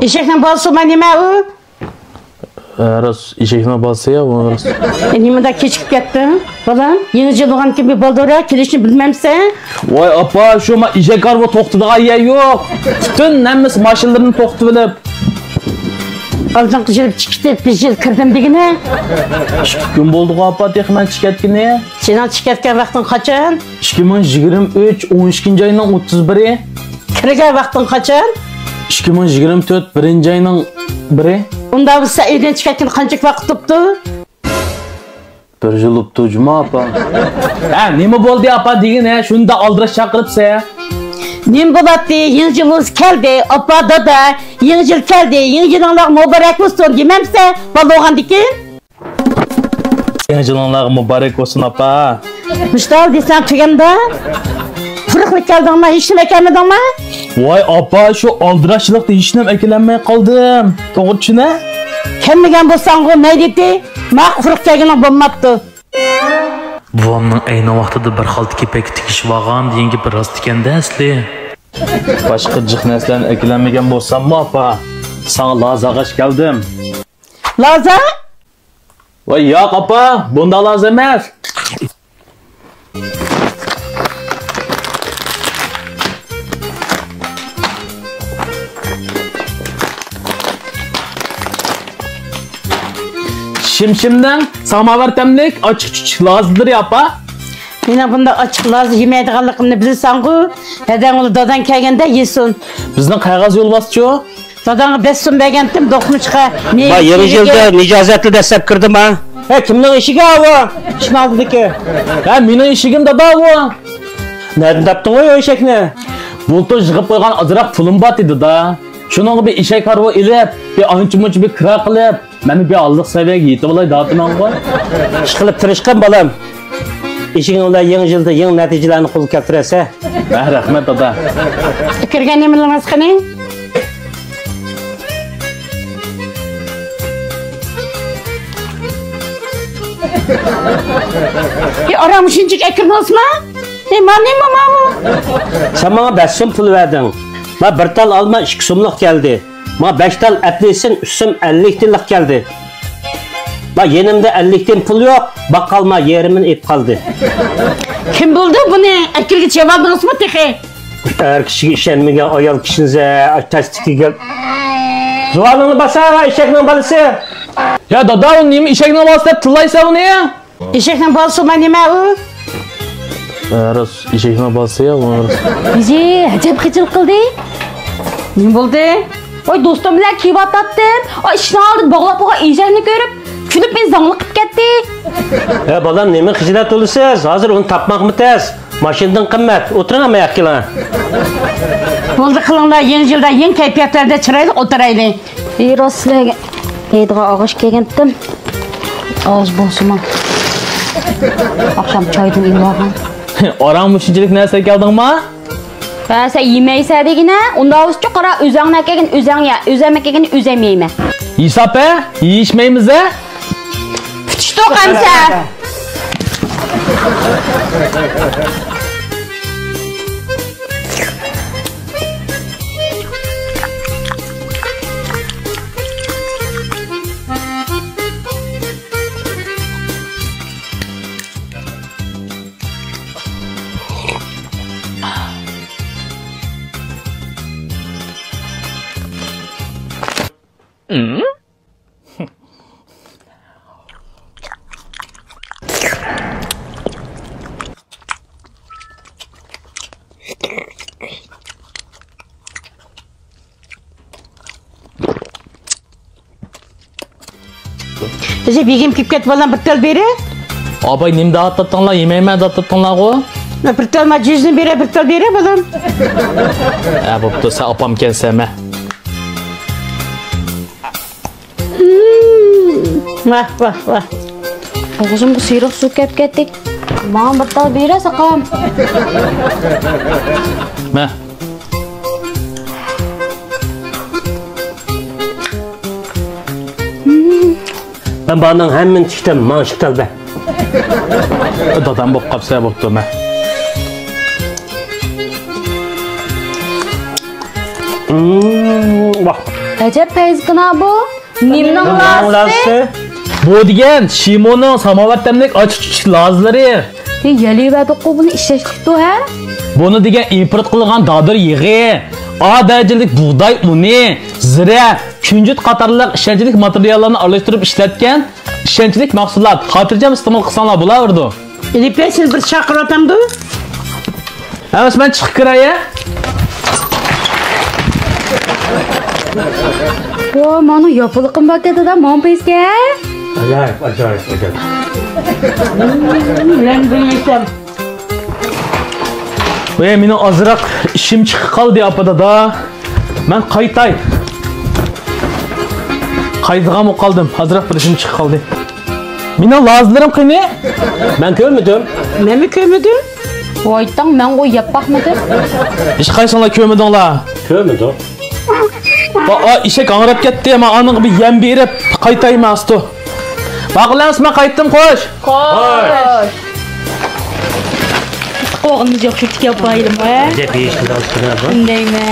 Eşekten balsı mı neme o? Ras eşekten balsı ya bu ras. Nime de keçip gittin. Balam, yeni yılgan gibi baldora kilişini bilmemse. Vay apa şu ma eşek araba toxtu da ya yok. Bütün nemiz maşınlarını toxtu bilip. Alcan kıcırıp çıktı, bir yıl kırdım digine. Gün bulduk apa texmen çıketkini. Senin çıkartken vaktin kaçan? 2023 12. ayının 31'i. Kırıga vaktin kaçan? 2024 1. ayının 1'i. Onda bu evden çıkartken kancık vakit tuttu? Bir yıl uptu cuma apa. Ha nima bo'ldi apa degin şunu da aldıraş çakırıpsa. Nim bulattı, yeni yılımız geldi, apa dada, yeni yıl geldi, yeni yılınlar mübarek olsun dememse, baloğan dikin. Yeni yılınlar mübarek olsun apa. Müştal desen tüyemde. Fırıklık geldin mi, hiç ne gelmedin mi? Vay apa şu aldıraşçılıkta hiç nem ekilenmeye kaldım. Doğru ne? Kelmegen bolsan o ne dedi? Mak fırık gelginin bulmaptı. Buvamның ayni vaqtida bir xalta kepak tikishib olgan deganga bir rost ekanda asli. Başka cık neslen ekilenmegen bolsam mı apa? Sana lazağaç geldim. Laza? Vay yok apa, bunda laz emas. Şimdiden samavar temlik açık lazıdır ya apa. Yine bunda açık lazı yemeydiğinlikini bilirsen ku. Neden onu dadan kelgende yesin. Bizden kaygaz yol basçı. Dadanı bessin beğendim dokunuşka. Ba yeni yılda nicazetli desep kırdım ha. He kimden işi gavı? Kim aldı ki? He minin işigim de bu. Nereden taptın o eşekni? Bultu jıgıp koygan azırak pulum bat idi da. Şunun bir işe karvo ilip, bir ançı bir kıra kılıp, beni bir aldık seviyeye yetip olay dağıtman koy. Işkılıp tırışkan balam. İşin ola yeni yılda yeni neticelerini kulu keltirese. Rahmet dada. Kirgen eminliğiniz kını? Aramışıncık ekirmez mi? Ne mani mi? Sen bana 5 so'm pul verdin. Ma bir tal alma 2 so'mlik geldi. Ma 5 tal etlisin 3 so'm 50 tillik geldi. Ma yenimde 50 tin pul yok. Bakkalma yerimin ip kaldı. Kim buldu bunu? Ekirge cevabınız mı teki? Eğer kişiye işenmegen ayol kişinize tasdiki gel. Zuvalını basar eşeknin balısı. Ya dada o neymi işekine bastı tıllaysa bu ne ya? Eşekten balsı mı neme o? Ras işekine bastı ya bu ras. Bizi acayip kıçılık kıldı. Ne buldu? Oy dostum bilen kiyip atlattım. Oy işini aldı bağlap oğa iyiceni görüp. Külüp beni zanlık kıp gitti. Ya balam nemin hıcilat olursunuz? Hazır onu tapmak mı tez? Maşından kımmet. Oturun ama yakılan. Buldu kılınlar yeni yılda yeni keyfiyetlerde çıraylı oturaylı. Bir o sizlerge yediğe ağaç gelgendim. Ağaç boğsuma. Akşam çaydan ilmağım. Oran müşinçilik neyse geldin ma? Ben sen yemeği sevdiğine, onda avuzcu kara üzerine kegen üzen ya, üzerine kegen üzemeyime. İsap yiyişmeyimiz he? Fıçtı o kanser. Bize bir gün kipket falan bir tel biri. Abay nim dağıttattın la yemeğime dağıttattın la o. Bir tel macizini biri bir tel biri balam. Bu da sen apam kelseme. Vah vah vah. Oğuzum bu sıyrık su kep gittik. Bana battal bir yere sakam. Me. Ben bana hemen çıktım. Manşıktal be. Dadam bok kapsaya boktu me. Bak. Acep peyzgina bu. Nimning lasti. Bu degan Shimoning samovatdamlik ochiq lazlari. Yelivadi qobuni ishlashdikdu ha? Buni degan import qilingan dodor yig'i, A darajalik bug'doy uni, zira, kunjut qatorliq ishonchlik materiallarni aralashtirib ishlatgan ishonchlik mahsulot. Xotirjam iste'mol qilsanglar bo'lardi. İlipler siz bir çakır atamdı. Emas men chiqib kiray. O, mana yapılıqım bakedi da mon peyzga. Acayip. Ben bilmesem. Ve mening ozroq ishim chiqib qoldi apada da. Men qaytay. Qaytg'am qoldim. Ozroq bir ishim chiqib qoldi. Mening lazlarim qani? Ben görmedim. Ben mi kömüdüm? Voytang men qo'y yeb baxmadim. Hech qaysinglar ko'midinglar. Görmedim. Ishak angrab ketdi. Men aniq bir yem berib qaytayman asto. Bag'lans, men qaytdim, xo'sh. Qo'sh. Qo'g'inni yo'q, shu tikka baylim, ha? Acayip iyi işler alıştırıyor bu. Shundaymi?